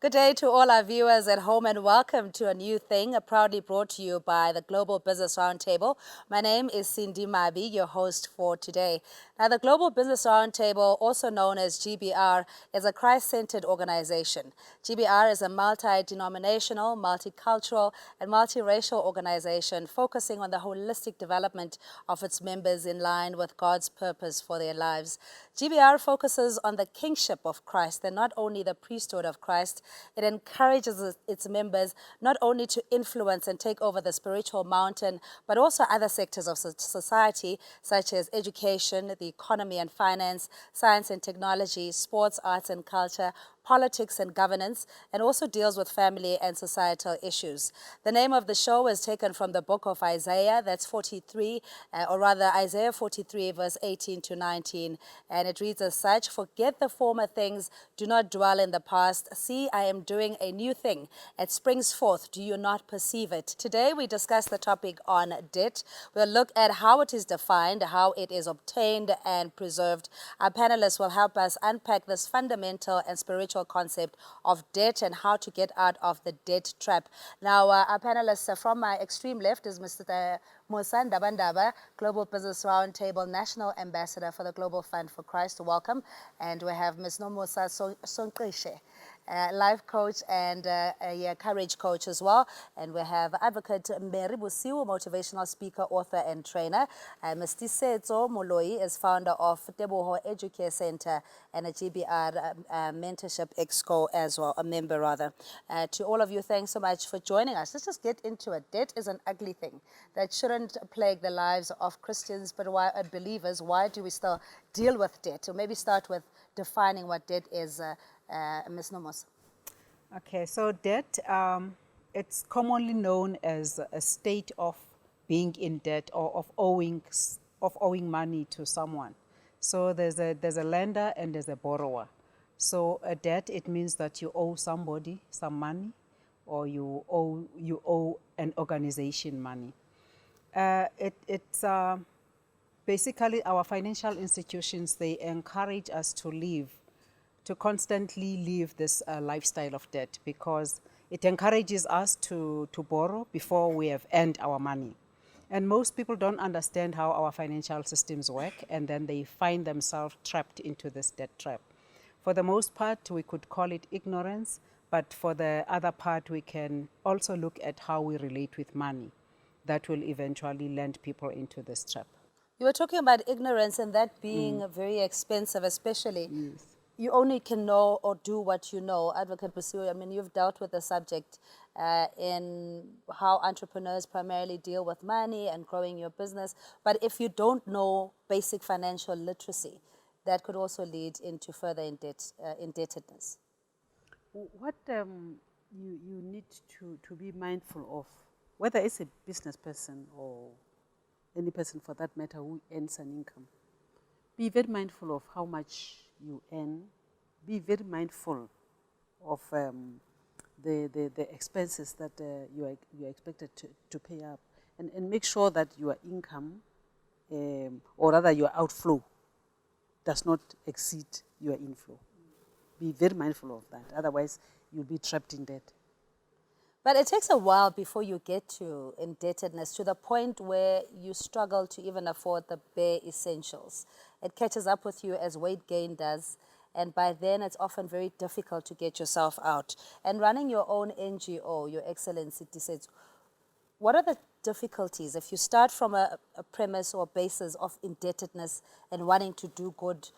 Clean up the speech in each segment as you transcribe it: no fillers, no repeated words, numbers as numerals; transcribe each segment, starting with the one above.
Good day to all our viewers at home and welcome to A New Thing, proudly brought to you by the Global Business Roundtable. My name is Sindy Mabe, your host for today. Now, the Global Business Roundtable, also known as GBR, is a Christ-centered organization. GBR is a multi-denominational, multicultural, and multiracial organization focusing on the holistic development of its members in line with God's purpose for their lives. GBR focuses on the kingship of Christ and not only the priesthood of Christ. It encourages its members not only to influence and take over the spiritual mountain, but also other sectors of society, such as education, the economy and finance, science and technology, sports, arts and culture, politics and governance, and also deals with family and societal issues. The name of the show is taken from the book of Isaiah, that's 43, or rather Isaiah 43, verse 18 to 19, and it reads as such: "Forget the former things, do not dwell in the past. See, I am doing a new thing. It springs forth. Do you not perceive it?" Today we discuss the topic on debt. We'll look at how it is defined, how it is obtained and preserved. Our panelists will help us unpack this fundamental and spiritual concept of debt and how to get out of the debt trap. Now, our panelists from my extreme left is Mr. Musa Ndabandaba, Global Business Roundtable National Ambassador for the Global Fund for Christ. Welcome. And we have Ms. Nomase Sonqishe, life coach and a courage coach as well. And we have Advocate Bosiu, motivational speaker, author and trainer. Ms Tiisetso Moloi is founder of Teboho Educare Center and a GBR mentorship exco as well, a member rather. To all of you, thanks so much for joining us. Let's just get into it. Debt is an ugly thing that shouldn't plague the lives of Christians, but why believers. Why do we still deal with debt? So maybe start with defining what debt is, Ms. Nomase. Okay, so debt, it's commonly known as a state of being in debt or of owing money to someone. So there's a lender and there's a borrower. So a debt, it means that you owe somebody some money, or you owe an organization money. It's basically our financial institutions, they encourage us to constantly live this lifestyle of debt, because it encourages us to borrow before we have earned our money. And most people don't understand how our financial systems work, and then they find themselves trapped into this debt trap. For the most part, we could call it ignorance, but for the other part, we can also look at how we relate with money. That will eventually land people into this trap. You were talking about ignorance and that being very expensive, especially. Yes. You only can know or do what you know. Advocate Bosiu, I mean, you've dealt with the subject in how entrepreneurs primarily deal with money and growing your business. But if you don't know basic financial literacy, that could also lead into further indebtedness. What you need to be mindful of, whether it's a business person or any person for that matter who earns an income, be very mindful of how much you earn. Be very mindful of the expenses that you are expected to pay up, and make sure that your income, or rather your outflow, does not exceed your inflow. Be very mindful of that. Otherwise, you'll be trapped in debt. But it takes a while before you get to indebtedness, to the point where you struggle to even afford the bare essentials. It catches up with you as weight gain does, and by then it's often very difficult to get yourself out. And running your own NGO, Your Excellency Tiisetso, what are the difficulties if you start from a premise or basis of indebtedness and wanting to do good?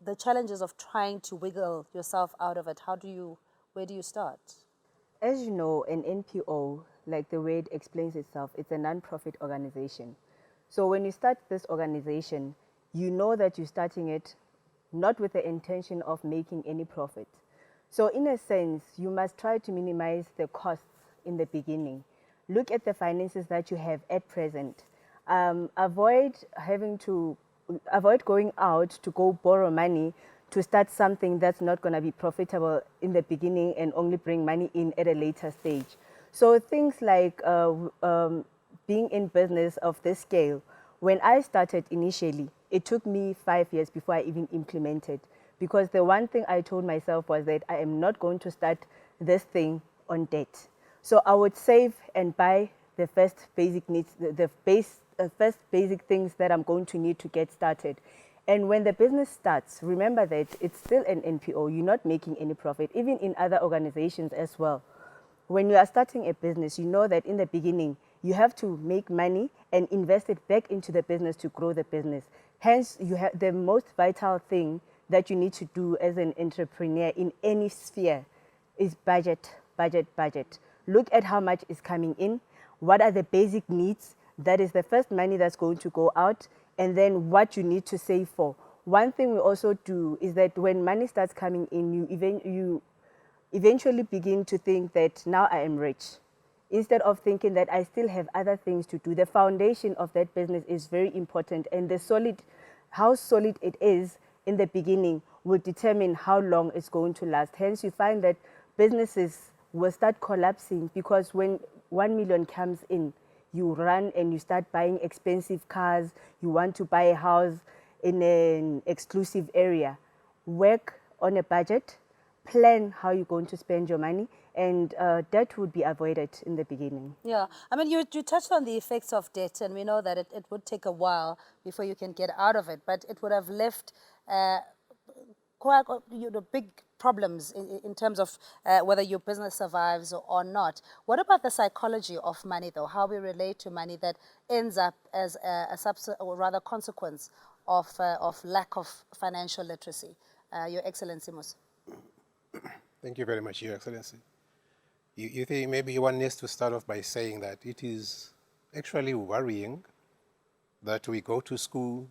The challenges of trying to wiggle yourself out of it, where do you start? As you know, an NPO, like the way it explains itself, it's a non-profit organization. So when you start this organization, you know that you're starting it not with the intention of making any profit. So in a sense, you must try to minimize the costs in the beginning. Look at the finances that you have at present. Avoid going out to go borrow money to start something that's not going to be profitable in the beginning and only bring money in at a later stage. So things like being in business of this scale, when I started initially, it took me 5 years before I even implemented, because the one thing I told myself was that I am not going to start this thing on debt. So I would save and buy the first basic needs, first basic things that I'm going to need to get started. And when the business starts, remember that it's still an NPO. You're not making any profit, even in other organizations as well. When you are starting a business, you know that in the beginning, you have to make money and invest it back into the business to grow the business. Hence, you have the most vital thing that you need to do as an entrepreneur in any sphere is budget, budget, budget. Look at how much is coming in. What are the basic needs? That is the first money that's going to go out, and then what you need to save for. One thing we also do is that when money starts coming in, you eventually begin to think that now I am rich. Instead of thinking that I still have other things to do. The foundation of that business is very important, and how solid it is in the beginning will determine how long it's going to last. Hence, you find that businesses will start collapsing because when 1 million comes in, you run and you start buying expensive cars, you want to buy a house in an exclusive area. Work on a budget, plan how you're going to spend your money, and debt would be avoided in the beginning. Yeah, I mean, you touched on the effects of debt, and we know that it would take a while before you can get out of it, but it would have left quite big problems in terms of whether your business survives or not. What about the psychology of money, though? How we relate to money that ends up as a or rather consequence of lack of financial literacy? Your Excellency, Musa. Thank you very much, Your Excellency. You think maybe one needs to start off by saying that it is actually worrying that we go to school,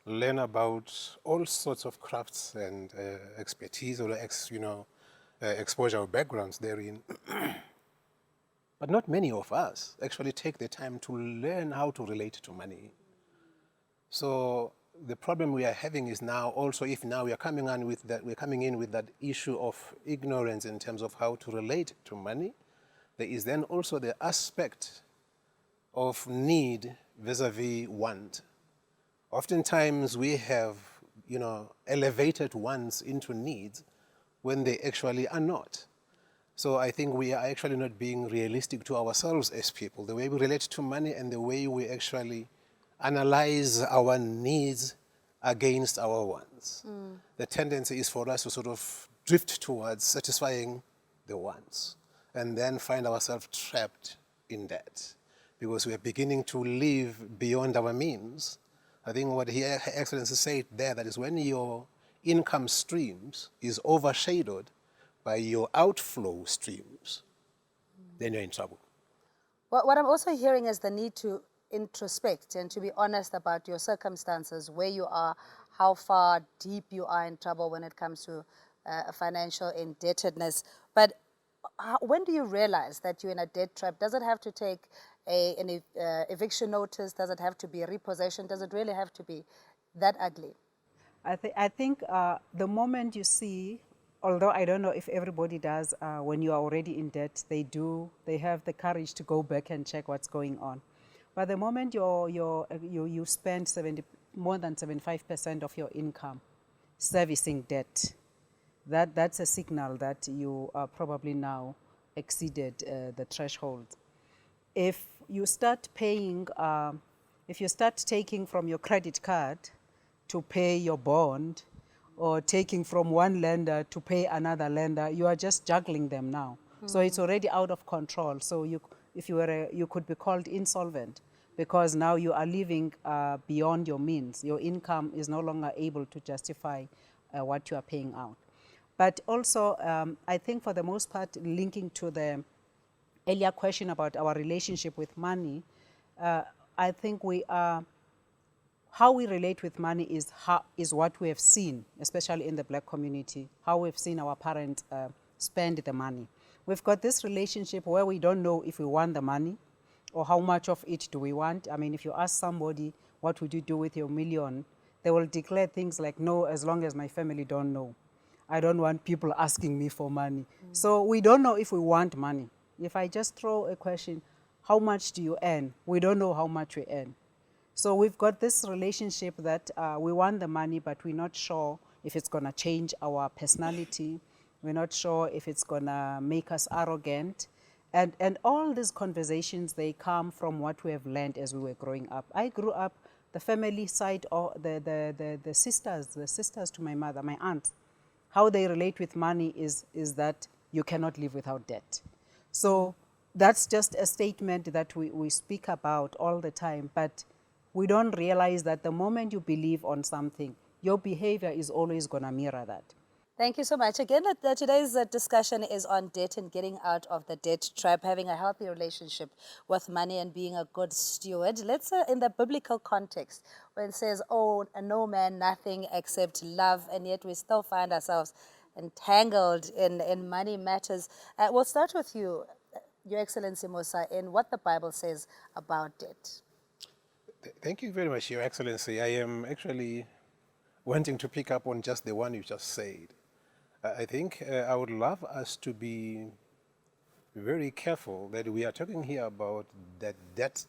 learn about all sorts of crafts and expertise or exposure or backgrounds therein. But not many of us actually take the time to learn how to relate to money. So the problem we are having is now also, if now we are coming in with that issue of ignorance in terms of how to relate to money, there is then also the aspect of need vis-a-vis want. Oftentimes we have, elevated wants into needs when they actually are not. So I think we are actually not being realistic to ourselves as people. The way we relate to money and the way we actually analyze our needs against our wants. The tendency is for us to sort of drift towards satisfying the wants and then find ourselves trapped in debt because we are beginning to live beyond our means. I think what Her Excellency said there, that is when your income streams is overshadowed by your outflow streams, then you're in trouble. What I'm also hearing is the need to introspect and to be honest about your circumstances, where you are, how far deep you are in trouble when it comes to financial indebtedness. But when do you realize that you're in a debt trap? Does it have to take an eviction notice? Does it have to be a repossession? Does it really have to be that ugly? I think the moment you see, although I don't know if everybody does, when you are already in debt, they have the courage to go back and check what's going on. But the moment you spend more than 75% of your income servicing debt, that's a signal that you are probably now exceeded the threshold. If you start paying, if you start taking from your credit card to pay your bond, or taking from one lender to pay another lender, you are just juggling them now. So it's already out of control. So you could be called insolvent because now you are living beyond your means. Your income is no longer able to justify what you are paying out. But also, I think for the most part, linking to the earlier question about our relationship with money, I think how we relate with money is what we have seen, especially in the black community, how we've seen our parents spend the money. We've got this relationship where we don't know if we want the money or how much of it do we want. I mean, if you ask somebody, what would you do with your million? They will declare things like, no, as long as my family don't know. I don't want people asking me for money. So we don't know if we want money. If I just throw a question, how much do you earn? We don't know how much we earn. So we've got this relationship that we want the money, but we're not sure if it's going to change our personality, We're not sure if it's going to make us arrogant. And all these conversations, they come from what we have learned as we were growing up. I grew up, the family side, or the sisters to my mother, my aunts, how they relate with money is that you cannot live without debt. So that's just a statement that we speak about all the time, but we don't realize that the moment you believe on something, your behavior is always going to mirror that. Thank you so much. Again, today's discussion is on debt and getting out of the debt trap, having a healthy relationship with money and being a good steward. Let's, in the biblical context, when it says, oh, no man, nothing except love, and yet we still find ourselves entangled in money matters. We'll start with you, Your Excellency Musa, in what the Bible says about debt. Thank you very much, Your Excellency. I am actually wanting to pick up on just the one you just said. I think I would love us to be very careful that we are talking here about that debt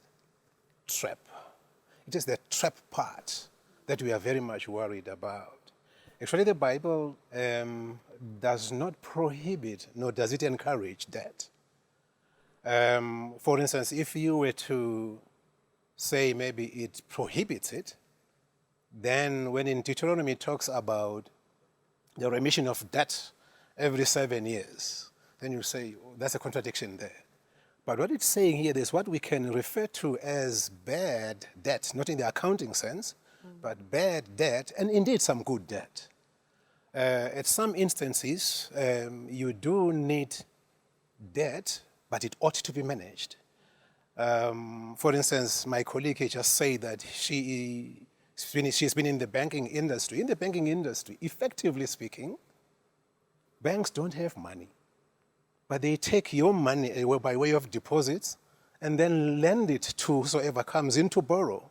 trap. It is the trap part that we are very much worried about. Actually, the Bible does not prohibit, nor does it encourage debt. For instance, if you were to say maybe it prohibits it, then when in Deuteronomy it talks about the remission of debt every 7 years, then you say, oh, that's a contradiction there. But what it's saying here is what we can refer to as bad debt, not in the accounting sense, but bad debt, and indeed some good debt. At some instances, you do need debt, but it ought to be managed. For instance, my colleague just said that she's been in the banking industry. In the banking industry, effectively speaking, banks don't have money, but they take your money by way of deposits and then lend it to whosoever comes in to borrow.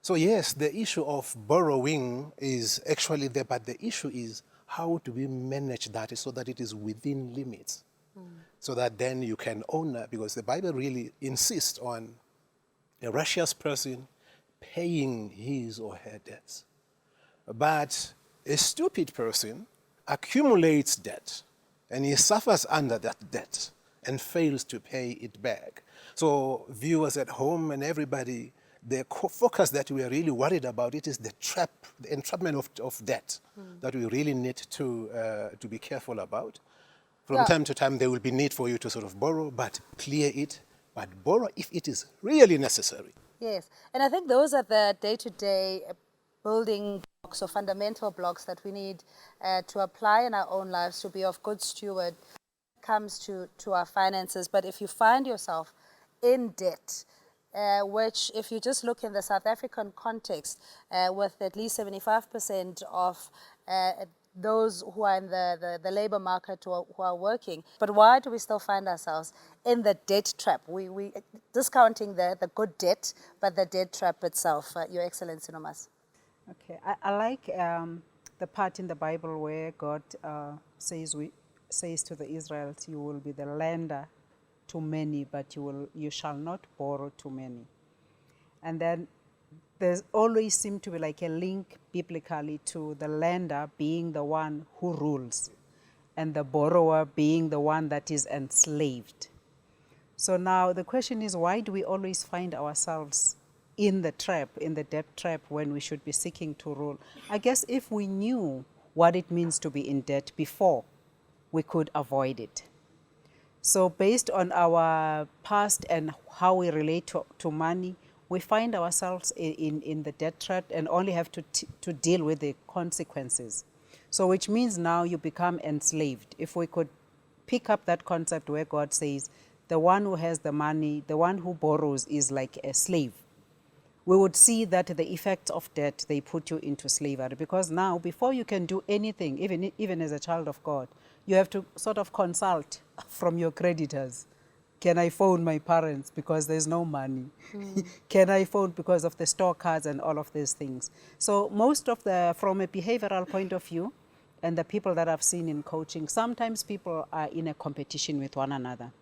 So yes, the issue of borrowing is actually there, but the issue is how do we manage that so that it is within limits, so that then you can own that, because the Bible really insists on a righteous person paying his or her debts. But a stupid person accumulates debt and he suffers under that debt and fails to pay it back. So viewers at home and everybody, the focus that we are really worried about, it is the trap, the entrapment of debt that we really need to be careful about. From time to time, there will be need for you to sort of borrow, but clear it, but borrow if it is really necessary. Yes, and I think those are the day-to-day building blocks or fundamental blocks that we need to apply in our own lives to be of good steward when it comes to our finances. But if you find yourself in debt, which if you just look in the South African context, with at least 75% of those who are in the labor market who are working. But why do we still find ourselves in the debt trap? We discounting the good debt, but the debt trap itself, Your Excellency Nomase. Okay, I like the part in the Bible where God says to the Israelites, you will be the lender to many, but you shall not borrow to many. And then there's always seemed to be like a link biblically to the lender being the one who rules and the borrower being the one that is enslaved. So now the question is, why do we always find ourselves in the trap, in the debt trap, when we should be seeking to rule? I guess if we knew what it means to be in debt before, we could avoid it. So based on our past and how we relate to money, we find ourselves in the debt trap and only have to deal with the consequences. So which means now you become enslaved. If we could pick up that concept where God says, the one who has the money, the one who borrows is like a slave, we would see that the effects of debt, they put you into slavery. Because now, before you can do anything, even as a child of God, you have to sort of consult from your creditors. Can I phone my parents because there's no money? Can I phone because of the store cards and all of these things? So most of from a behavioral point of view, and the people that I've seen in coaching, sometimes people are in a competition with one another.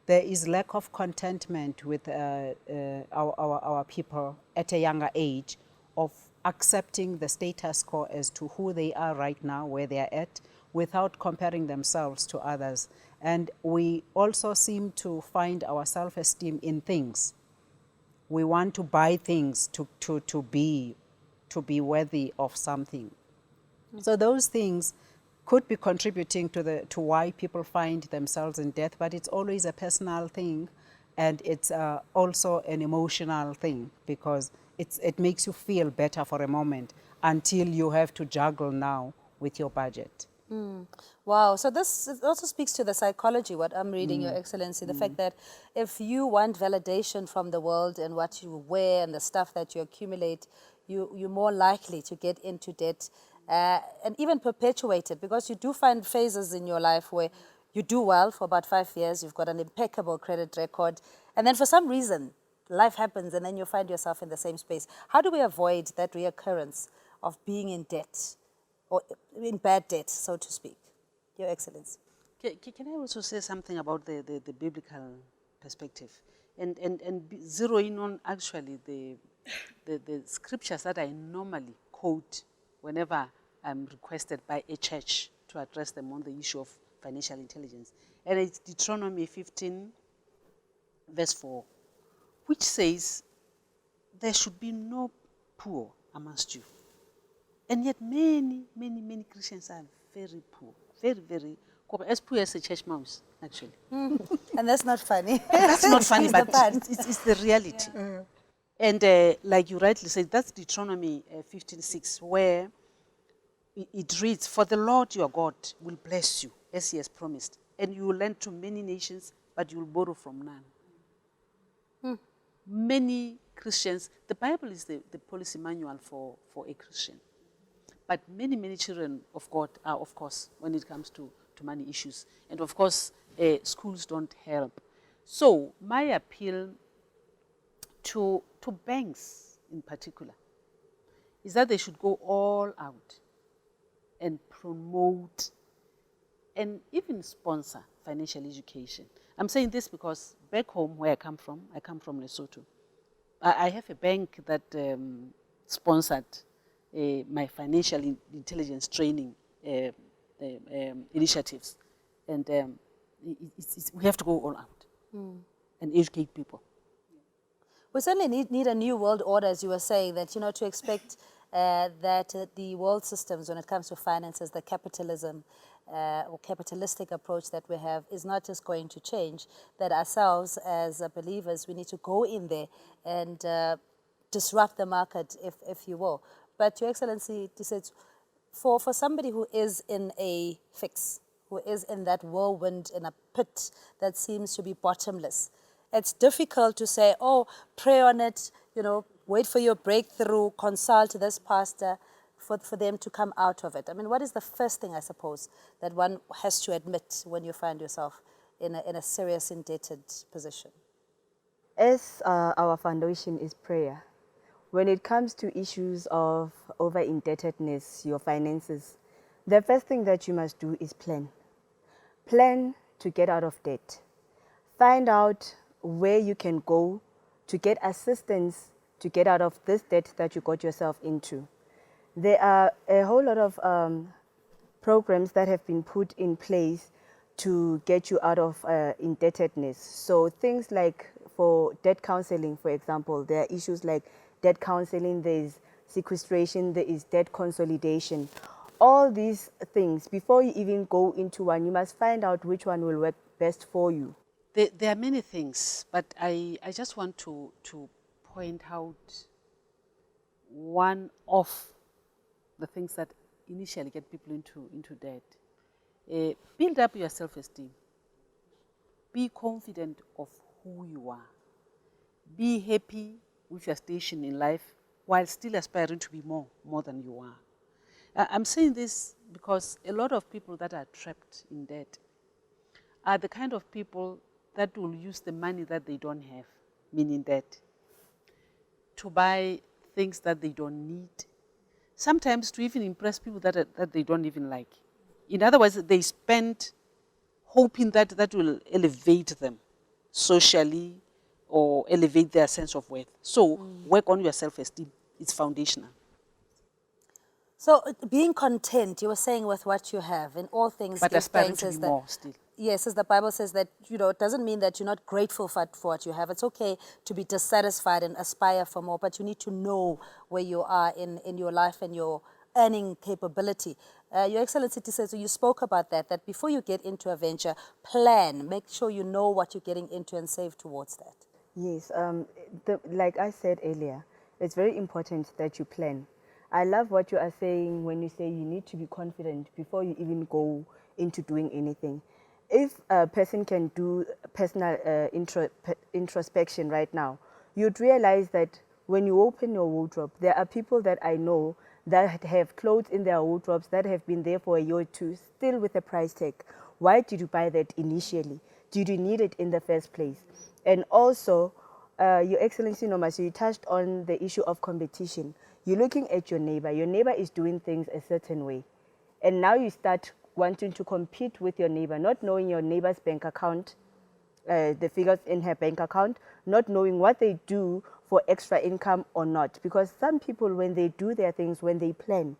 There is lack of contentment with our people at a younger age of accepting the status quo as to who they are right now, where they are at, without comparing themselves to others. And we also seem to find our self-esteem in things. We want to buy things to be worthy of something. So those things could be contributing to why people find themselves in debt, but it's always a personal thing, and it's also an emotional thing, because it makes you feel better for a moment until you have to juggle now with your budget. Wow, so this also speaks to the psychology, what I'm reading, Your Excellency, the fact that if you want validation from the world and what you wear and the stuff that you accumulate, you're more likely to get into debt and even perpetuate it, because you do find phases in your life where you do well for about 5 years, you've got an impeccable credit record, and then for some reason, life happens and then you find yourself in the same space. How do we avoid that reoccurrence of being in debt, or in bad debt, so to speak? Your Excellency. Can I also say something about the biblical perspective, and zero in on actually the scriptures that I normally quote whenever I'm requested by a church to address them on the issue of financial intelligence. And it's Deuteronomy 15, verse 4, which says, there should be no poor amongst you. And yet many Christians are very poor, very as poor as a church mouse, actually. And that's not funny. That's not funny, It's but the part. it's the reality. Yeah. And like you rightly said, that's Deuteronomy 15:6, where it reads, for the Lord your God will bless you, as he has promised, and you will lend to many nations, but you will borrow from none. Many Christians, the Bible is the policy manual for a Christian. But many children of God are, of course, when it comes to money issues. And of course, schools don't help. So my appeal to banks in particular is that they should go all out and promote and even sponsor financial education. I'm saying this because back home where I come from Lesotho. I have a bank that sponsored my financial intelligence training initiatives. And we have to go all out and educate people. We certainly need a new world order, as you were saying, that, to expect that the world systems, when it comes to finances, the capitalism or capitalistic approach that we have is not just going to change, that ourselves as believers, we need to go in there and disrupt the market, if you will. But Your Excellency, Tiisetso, for somebody who is in a fix, who is in that whirlwind, in a pit that seems to be bottomless, it's difficult to say, oh, pray on it, wait for your breakthrough, consult this pastor for them to come out of it. I mean, what is the first thing, I suppose, that one has to admit when you find yourself in a serious indebted position? As our foundation is prayer, when it comes to issues of over-indebtedness, your finances, the first thing that you must do is plan. Plan to get out of debt. Find out where you can go to get assistance to get out of this debt that you got yourself into. There are a whole lot of programs that have been put in place to get you out of indebtedness. So things like for debt counseling, for example, there are issues like debt counseling, there is sequestration, there is debt consolidation. All these things, before you even go into one, you must find out which one will work best for you. There are many things, but I just want to point out one of the things that initially get people into debt. Build up your self-esteem. Be confident of who you are. Be happy with your station in life while still aspiring to be more than you are. I'm saying this because a lot of people that are trapped in debt are the kind of people that will use the money that they don't have, meaning debt, to buy things that they don't need, sometimes to even impress people that they don't even like. In other words, they spend hoping that will elevate them socially or elevate their sense of worth. So work on your self-esteem. It's foundational. So being content, you were saying, with what you have, in all things But give aspiring thanks, to as be more still. Yes, as the Bible says, that, it doesn't mean that you're not grateful for what you have. It's okay to be dissatisfied and aspire for more, but you need to know where you are in your life and your earning capability. Your Excellency Tiisetso, you spoke about that before you get into a venture, plan, make sure you know what you're getting into and save towards that. Yes, like I said earlier, it's very important that you plan. I love what you are saying when you say you need to be confident before you even go into doing anything. If a person can do personal introspection right now, you'd realize that when you open your wardrobe, there are people that I know that have clothes in their wardrobes that have been there for a year or two, still with a price tag. Why did you buy that initially? Did you need it in the first place? And also, Your Excellency Nomase, you touched on the issue of competition. You're looking at your neighbor. Your neighbor is doing things a certain way. And now you start wanting to compete with your neighbor, not knowing your neighbor's bank account, the figures in her bank account, not knowing what they do for extra income or not. Because some people, when they do their things, when they plan,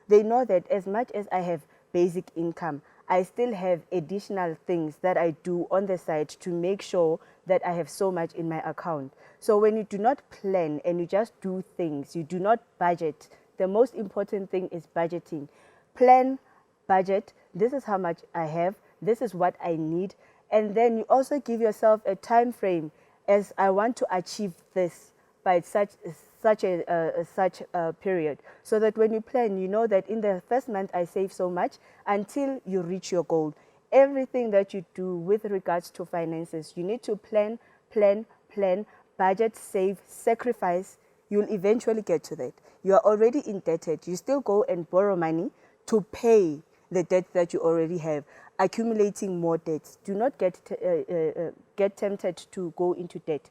they know that as much as I have basic income, I still have additional things that I do on the side to make sure that I have so much in my account. So when you do not plan and you just do things, you do not budget, the most important thing is budgeting. Plan, budget, this is how much I have, this is what I need, and then you also give yourself a time frame, as I want to achieve this by such a period, so that when you plan, you know that in the first month I save so much until you reach your goal. Everything that you do with regards to finances, you need to plan, budget, save, sacrifice. You'll eventually get to that. You are already indebted. You still go and borrow money to pay the debt that you already have, accumulating more debts. Do not get tempted to go into debt.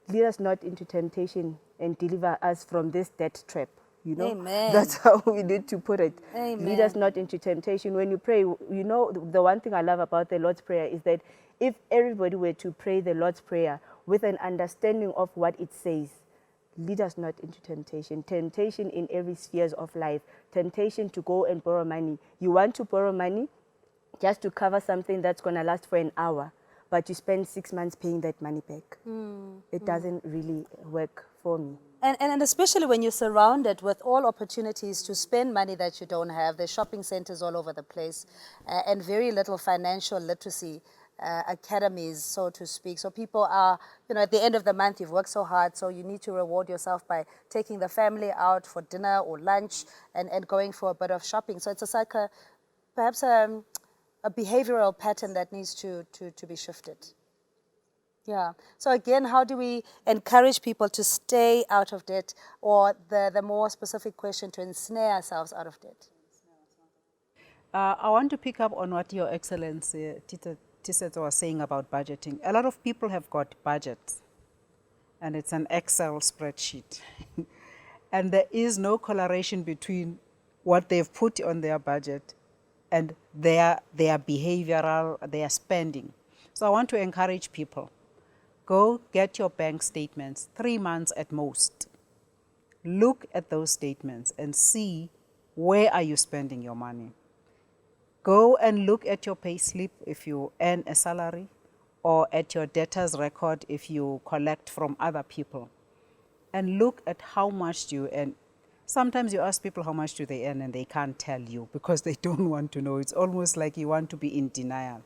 Lead us not into temptation and deliver us from this debt trap. Amen. That's how we need to put it. Amen. Lead us not into temptation. When you pray, the one thing I love about the Lord's Prayer is that if everybody were to pray the Lord's Prayer with an understanding of what it says, lead us not into temptation. Temptation in every spheres of life. Temptation to go and borrow money. You want to borrow money just to cover something that's going to last for an hour, but you spend 6 months paying that money back. It doesn't really work for me. And especially when you're surrounded with all opportunities to spend money that you don't have. There's shopping centers all over the place, and very little financial literacy academies, so to speak. So people are, at the end of the month, you've worked so hard, so you need to reward yourself by taking the family out for dinner or lunch and going for a bit of shopping. So it's like perhaps a behavioral pattern that needs to be shifted. Yeah. So again, how do we encourage people to stay out of debt, or the more specific question, to ensnare ourselves out of debt? I want to pick up on what Your Excellency Tiisetso was saying about budgeting. A lot of people have got budgets, and it's an Excel spreadsheet. And there is no correlation between what they've put on their budget and their behavioral, their spending. So I want to encourage people. Go get your bank statements, 3 months at most. Look at those statements and see where are you spending your money. Go and look at your pay slip if you earn a salary, or at your debtors record if you collect from other people. And look at how much you earn. Sometimes you ask people how much do they earn and they can't tell you because they don't want to know. It's almost like you want to be in denial.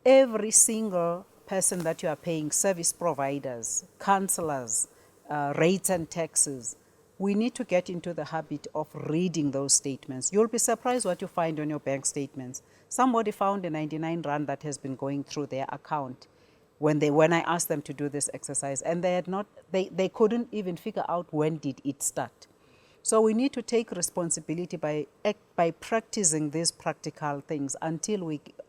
Every single person that you are paying, service providers, counselors, rates and taxes, we need to get into the habit of reading those statements. You'll be surprised what you find on your bank statements. Somebody found a 99 rand that has been going through their account when I asked them to do this exercise, and they couldn't even figure out when did it start. So we need to take responsibility by practicing these practical things until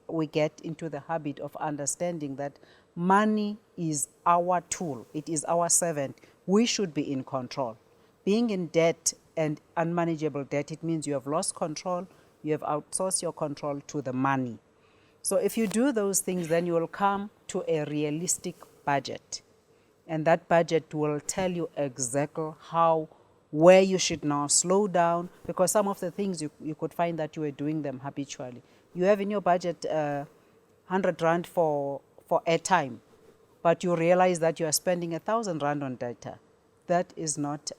we get into the habit of understanding that money is our tool. It is our servant. We should be in control. Being in debt and unmanageable debt, it means you have lost control. You have outsourced your control to the money. So if you do those things, then you will come to a realistic budget. And that budget will tell you exactly how where you should now slow down, because some of the things you could find that you were doing them habitually. You have in your budget 100 Rand for airtime, but you realize that you are spending 1,000 Rand on data. That is not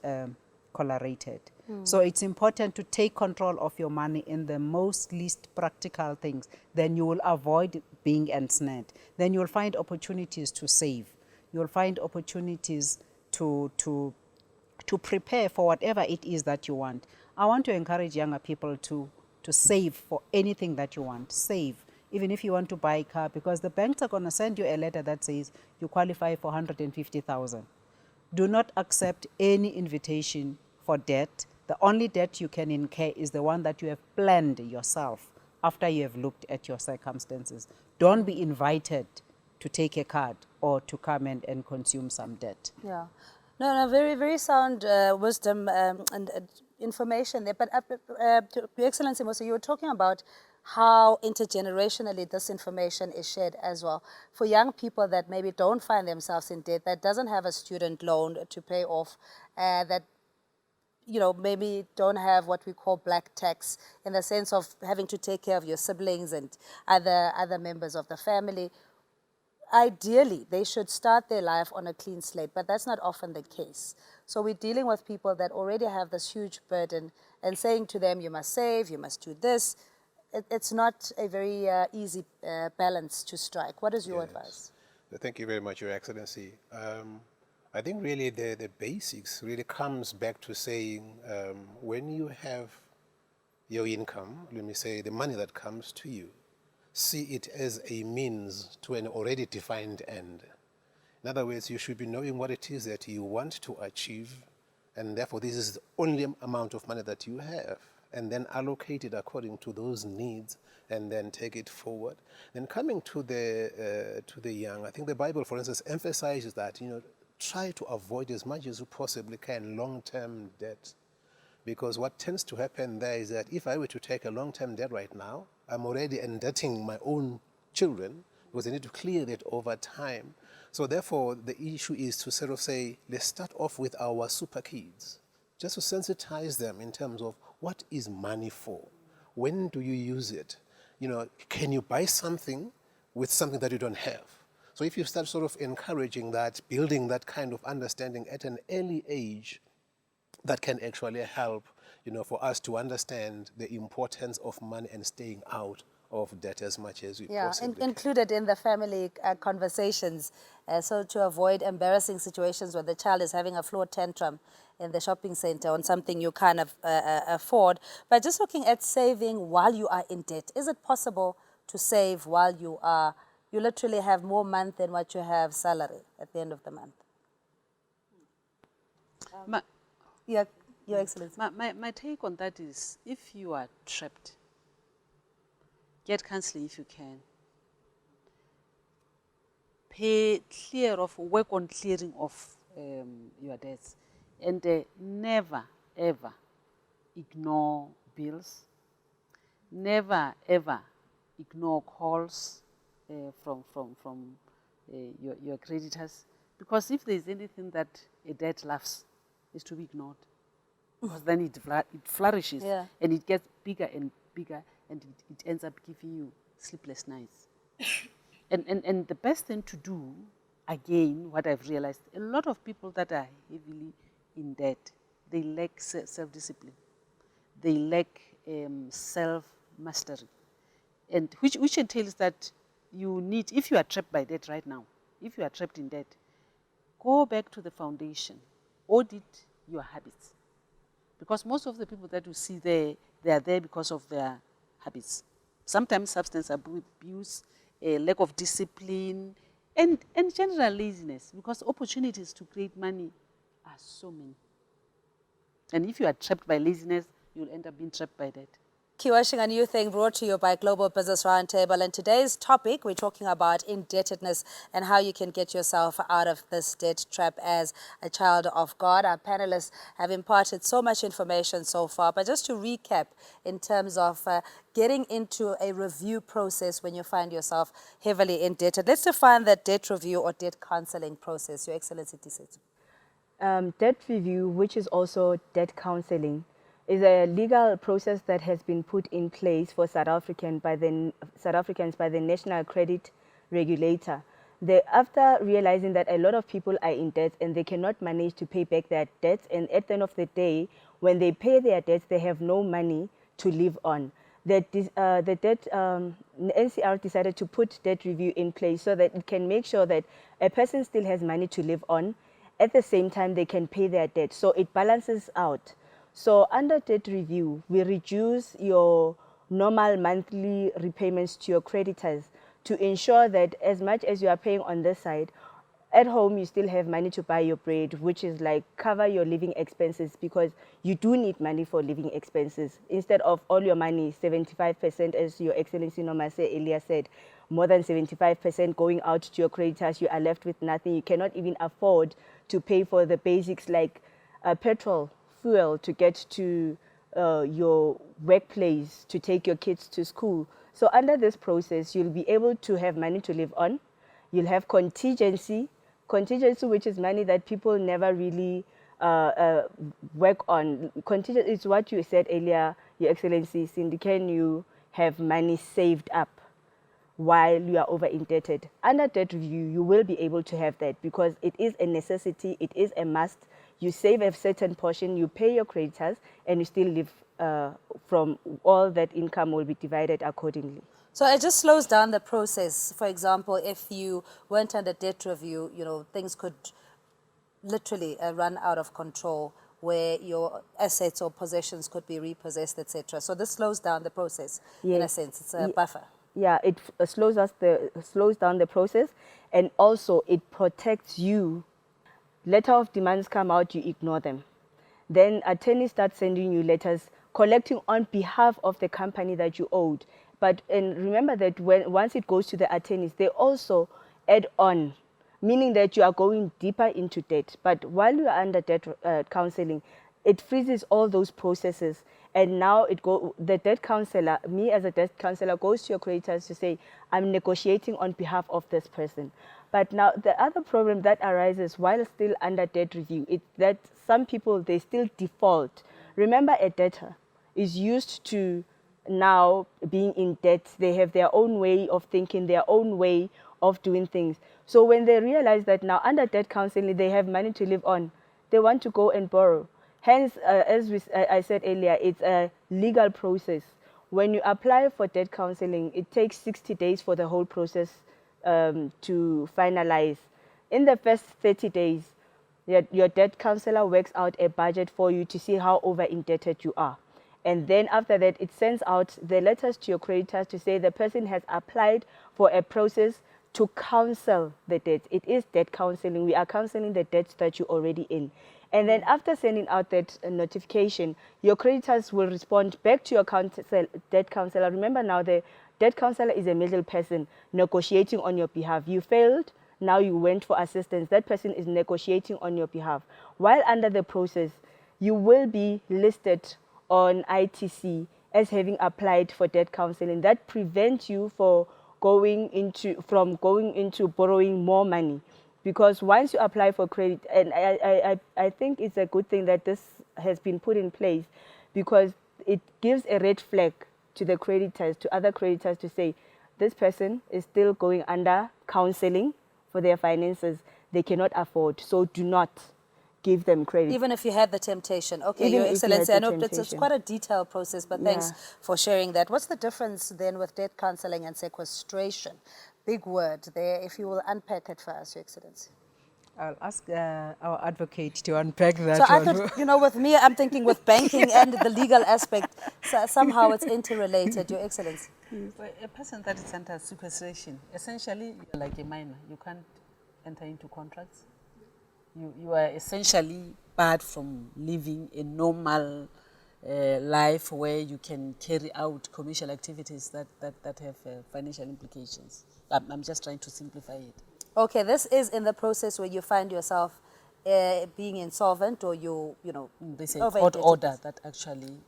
correlated. So it's important to take control of your money in the most least practical things. Then you will avoid being ensnared. Then you'll find opportunities to save. You'll find opportunities to prepare for whatever it is that you want. I want to encourage younger people to save for anything that you want. Save. Even if you want to buy a car, because the banks are going to send you a letter that says you qualify for 150,000. Do not accept any invitation for debt. The only debt you can incur is the one that you have planned yourself after you have looked at your circumstances. Don't be invited to take a card or to come and consume some debt. Yeah. No, very, very sound wisdom and information there. But Your Excellency, Musa, you were talking about how intergenerationally this information is shared as well. For young people that maybe don't find themselves in debt, that doesn't have a student loan to pay off, that maybe don't have what we call black tax, in the sense of having to take care of your siblings and other members of the family. Ideally, they should start their life on a clean slate, but that's not often the case. So we're dealing with people that already have this huge burden, and saying to them, you must save, you must do this. It's not a very easy balance to strike. What is your advice? Thank you very much, Your Excellency. I think really the basics really comes back to saying when you have your income, let me say the money that comes to you, see it as a means to an already defined end. In other words, you should be knowing what it is that you want to achieve, and therefore this is the only amount of money that you have, and then allocate it according to those needs, and then take it forward. Then coming to the young, I think the Bible, for instance, emphasizes that, try to avoid as much as you possibly can long-term debt. Because what tends to happen there is that if I were to take a long-term debt right now, I'm already indebting my own children, because they need to clear that over time. So therefore, the issue is to sort of say, let's start off with our super kids, just to sensitize them in terms of what is money for? When do you use it? Can you buy something with something that you don't have? So if you start sort of encouraging that, building that kind of understanding at an early age, that can actually help, for us to understand the importance of money and staying out of debt as much as we possibly can. Included in the family conversations, so to avoid embarrassing situations where the child is having a floor tantrum in the shopping center on something you can't afford. But just looking at saving while you are in debt, is it possible to save while you literally have more month than what you have salary at the end of the month? Your Excellency. My take on that is, if you are trapped, get counseling if you can. Work on clearing of your debts. And never, ever ignore bills. Never, ever ignore calls from your creditors. Because if there's anything that a debt loves, is to be ignored. Because then it flourishes, and it gets bigger and bigger, and it ends up giving you sleepless nights. and the best thing to do, again, what I've realized, a lot of people that are heavily in debt, they lack self-discipline. They lack self-mastery. And which entails that you need, if you are trapped by debt right now, if you are trapped in debt, go back to the foundation, audit your habits. Because most of the people that you see there, they are there because of their habits. Sometimes substance abuse, a lack of discipline, and general laziness, because opportunities to create money are so many. And if you are trapped by laziness, you'll end up being trapped by debt. Keep watching A New Thing, brought to you by Global Business Roundtable. And today's topic, we're talking about indebtedness and how you can get yourself out of this debt trap as a child of God. Our panelists have imparted so much information so far. But just to recap, in terms of getting into a review process when you find yourself heavily indebted, let's define that debt review or debt counseling process. Your Excellency, Tiisetso. Debt review, which is also debt counseling, is a legal process that has been put in place for South Africans by the National Credit Regulator. After realizing that a lot of people are in debt and they cannot manage to pay back their debts, and at the end of the day, when they pay their debts, they have no money to live on. NCR decided to put debt review in place so that it can make sure that a person still has money to live on. At the same time, they can pay their debt. So it balances out. So under debt review, we reduce your normal monthly repayments to your creditors to ensure that as much as you are paying on this side, at home you still have money to buy your bread, which is like cover your living expenses, because you do need money for living expenses. Instead of all your money, 75%, as Your Excellency Nomase earlier said, more than 75% going out to your creditors, you are left with nothing. You cannot even afford to pay for the basics like petrol, fuel to get to your workplace, to take your kids to school. So under this process, you'll be able to have money to live on. You'll have contingency, which is money that people never really work on. Contingent is what you said earlier, Your Excellency Cindy. Can you have money saved up while you are over indebted? Under debt review, you will be able to have that because it is a necessity, it is a must. You save a certain portion, you pay your creditors, and you still live from all that income will be divided accordingly. So it just slows down the process. For example, if you went under debt review, you know, things could literally run out of control, where your assets or possessions could be repossessed, etc. So this slows down the process. Yes. In a sense. It's a buffer. Yeah, it slows down the process, and also it protects you. Letter of demands come out, you ignore them. Then attorneys start sending you letters collecting on behalf of the company that you owed. And remember that once it goes to the attorneys, they also add on, meaning that you are going deeper into debt. But while you are under debt counseling, it freezes all those processes. And now the debt counselor, me as a debt counselor, goes to your creditors to say, I'm negotiating on behalf of this person. But now the other problem that arises while still under debt review is that some people, they still default. Remember, a debtor is used to now being in debt. They have their own way of thinking, their own way of doing things. So when they realize that now under debt counseling, they have money to live on, they want to go and borrow. Hence, as I said earlier, it's a legal process. When you apply for debt counseling, it takes 60 days for the whole process to finalize. In the first 30 days, your debt counselor works out a budget for you to see how over indebted you are. And then after that, it sends out the letters to your creditors to say the person has applied for a process to counsel the debt. It is debt counseling. We are counseling the debts that you're already in. And then after sending out that notification, your creditors will respond back to your debt counselor. Remember now, the debt counselor is a middle person negotiating on your behalf. You failed, now you went for assistance. That person is negotiating on your behalf. While under the process, you will be listed on ITC as having applied for debt counseling. That prevents you from going into borrowing more money. Because once you apply for credit, and I think it's a good thing that this has been put in place, because it gives a red flag to the creditors, to other creditors, to say, this person is still going under counseling for their finances. They cannot afford, so do not give them credit. Even if you had the temptation. Okay, Even Your Excellency, I know it's quite a detailed process, but thanks for sharing that. What's the difference then with debt counseling and sequestration? Big word there, if you will unpack it for us, Your Excellency. I'll ask our advocate to unpack that. So I thought, you know, with me, I'm thinking with banking and the legal aspect, so somehow it's interrelated, Your Excellency. For a person that is under sequestration, essentially you're like a minor. You can't enter into contracts. You are essentially barred from living a normal life where you can carry out commercial activities that have financial implications. I'm just trying to simplify it. Okay, this is in the process where you find yourself being insolvent, or you know, there's a court order that actually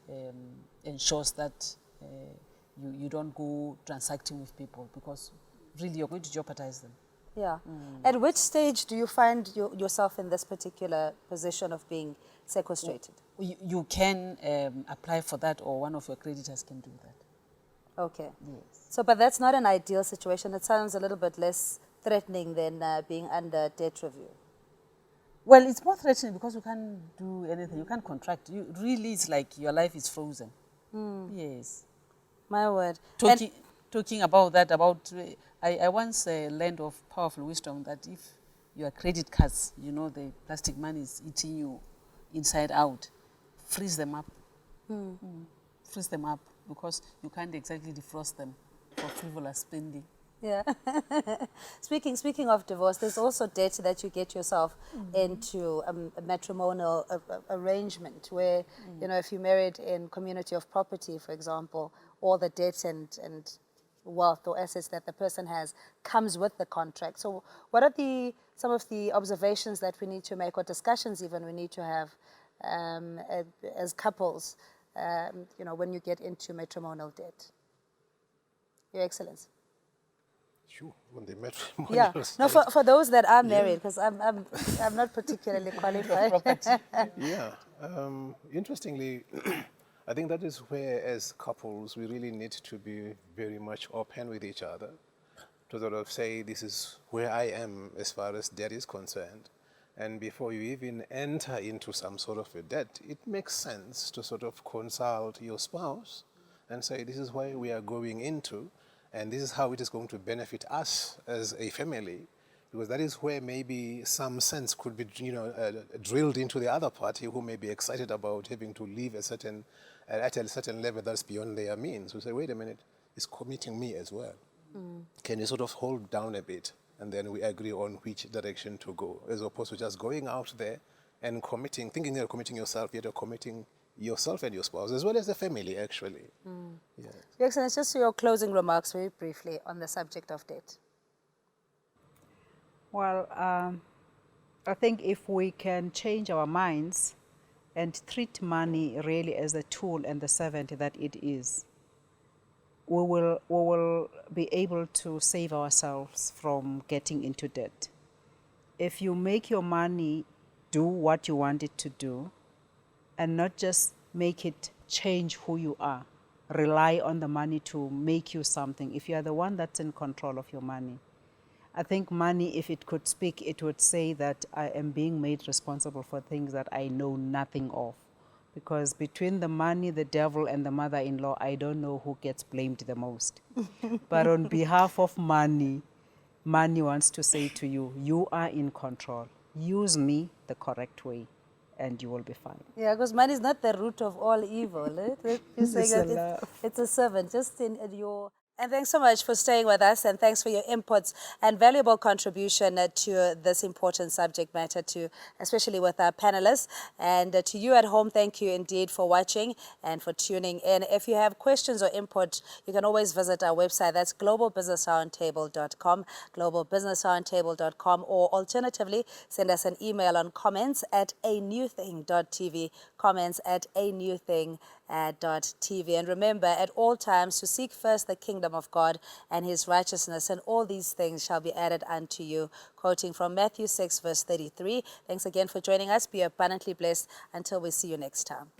ensures that you don't go transacting with people, because really you're going to jeopardize them. Yeah. At which stage do you find yourself in this particular position of being sequestrated? You can apply for that, or one of your creditors can do that. Okay. Yes. So, but that's not an ideal situation. It sounds a little bit less threatening than being under debt review. Well, it's more threatening because you can't do anything. You can't contract. You really, it's like your life is frozen. Yes. My word. Talking about that, I once learned of powerful wisdom that if your credit cards, you know, the plastic money is eating you inside out, freeze them up. Freeze them up, because you can't exactly defrost them for frivolous spending. Yeah. Speaking of divorce, there's also debt that you get yourself into a matrimonial arrangement where, you know, if you're married in community of property, for example, all the debt and wealth or assets that the person has comes with the contract. So what are some of the observations that we need to make, or discussions even we need to have as couples, you know, when you get into matrimonial debt? Your Excellency. Sure, on the matrimonial Yeah, no, side. for those that are married, because I'm not particularly qualified. Yeah, interestingly, I think that is where, as couples, we really need to be very much open with each other to sort of say, this is where I am as far as debt is concerned. And before you even enter into some sort of a debt, it makes sense to sort of consult your spouse and say, this is where we are going into, and this is how it is going to benefit us as a family. Because that is where maybe some sense could be, you know, drilled into the other party, who may be excited about having to live at a certain level that's beyond their means. We say, wait a minute, it's committing me as well. Can you sort of hold down a bit, and then we agree on which direction to go, as opposed to just going out there and committing, thinking you're committing yourself, yet you're committing yourself and your spouse, as well as the family, actually. Yeah. Your Excellency, just your closing remarks very briefly on the subject of debt. Well, I think if we can change our minds and treat money really as a tool and the servant that it is, we will be able to save ourselves from getting into debt. If you make your money do what you want it to do, and not just make it change who you are, rely on the money to make you something. If you are the one that's in control of your money, I think money, if it could speak, it would say that I am being made responsible for things that I know nothing of. Because between the money, the devil, and the mother-in-law, I don't know who gets blamed the most. But on behalf of money, money wants to say to you, you are in control. Use me the correct way, and you will be fine. Yeah, because money is not the root of all evil. You're saying that it's a servant, just in your... And thanks so much for staying with us, and thanks for your inputs and valuable contribution to this important subject matter, especially with our panelists. And to you at home, thank you indeed for watching and for tuning in. If you have questions or input, you can always visit our website. That's globalbusinessroundtable.com, globalbusinessroundtable.com, or alternatively, send us an email on comments@anewthing.tv, comments@anewthing.tv. And remember, at all times, to seek first the kingdom of God and his righteousness, and all these things shall be added unto you. Quoting from Matthew 6, verse 33. Thanks again for joining us. Be abundantly blessed until we see you next time.